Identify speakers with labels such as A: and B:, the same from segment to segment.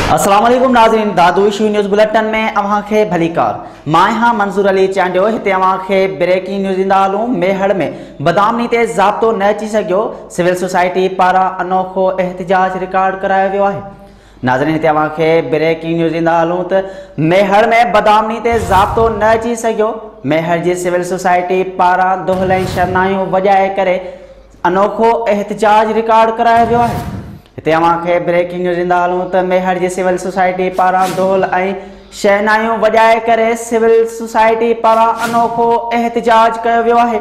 A: अस्सलाम वालेकुम नाज़रीन, दादूश न्यूज़ बुलेटिन में अवां खे भली कार। मां हां मंसूर अली चांडियो। हिते अवां खे ब्रेकिंग न्यूज़ ईंदा हलूं। मेहड़ में बदामनी ते ज़ाब्तो न अची सघियो, सिविल सोसाइटी पारां अनोखो एहतजाज रिकॉर्ड करायो वियो आहे। नाज़रीन, हिते अवां खे ब्रेकिंग न्यूज़ ईंदा हलूं त मेहड़ में बदामनी ते ज़ाब्तो न अची सघियो। मेहड़ जी सिविल सोसाइटी पारां दोहल ऐं शहनाइयूं वॼाए करे अनोखो एहतजाज रिकॉर्ड करायो वियो आहे। हिते अवां खे ब्रेकिंग न्यूज़ ईंदा हलूं त मेहड़ जी सिविल सोसाइटी पारां ढोल ऐं शहनाइयूं वॼाए करे सिविल सोसाइटी पारां अनोखो एहतजाज कयो वियो आहे।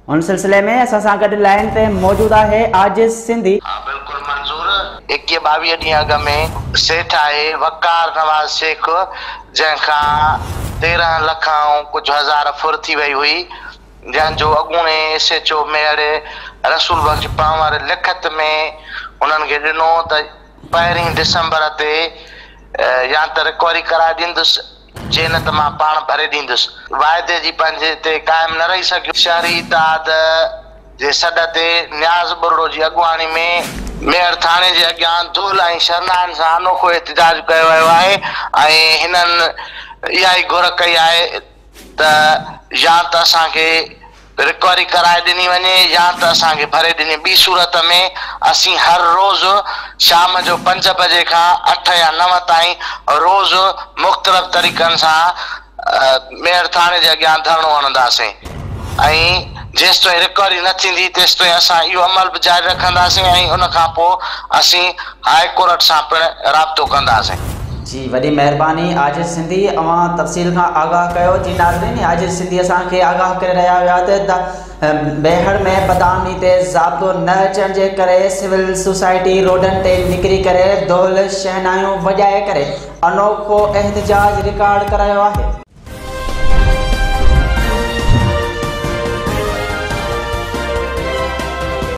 A: उन सिलसिले में असां सां गॾु लाइन ते मौजूद आहे आजिज़ सिंधी।
B: हाँ बिल्कुल मंजूर। 21-22 ॾींहं अॻ में सेठ आहे वकार नवाज़ शेख, जंहिंखां 13 लख ऐं कुझु हज़ार फुर थी वई हुई, जंहिंजो अॻूणे SHO मेहड़ रसूल बख्श पावर लिखत में उन्हनि खे ॾिनो त 1 दिसंबर ते या त रिकवरी कराए ॾींदुसि, जे न त मां पाण भरे ॾींदुसि। वाइदे जी पंहिंजे ते क़ाइमु न रही सघियो। शहरी इत्तेहाद जे सॾ ते न्याज़ बुर्रो जी अॻुवाणी में मेहड़ थाणे जे अॻियां धूल ऐं शरनाइनि सां अनोखो एहतजाज कयो वियो आहे ऐं हिननि इहा ई घुर कई आहे त या त असांखे रिकवरी कराए ॾिनी वञे या त असांखे भरे ॾिनी। ॿी सूरत में असीं हर रोज़ शाम जो 5 बजे खां 8 या 9 ताईं रोज़ मुख़्तलिफ़ तरीक़नि सां मेहड़ थाणे जे अॻियां धरणो हणंदासीं ऐं जेसि ताईं रिकवरी न थींदी तेसि ताईं असां इहो अमल बि जारी रखंदासीं ऐं उन खां पोइ असीं हाई कोर्ट सां पिणु राब्तो कंदासीं।
A: जी वॾी महिरबानी आजिज़ सिंधी, अवां तफ़सील खां आगाह कयो। जी नाज़रीन, आजिज़ सिंधी असांखे आगाह करे रहिया हुआ त मेहड़ में बदामनी ते ज़ाब्तो न अचण जे करे सिविल सोसाइटी रोडनि ते निकिरी करे ढोल शहनाइयूं वॼाए करे अनोखो एहतजाज रिकॉर्ड करायो आहे।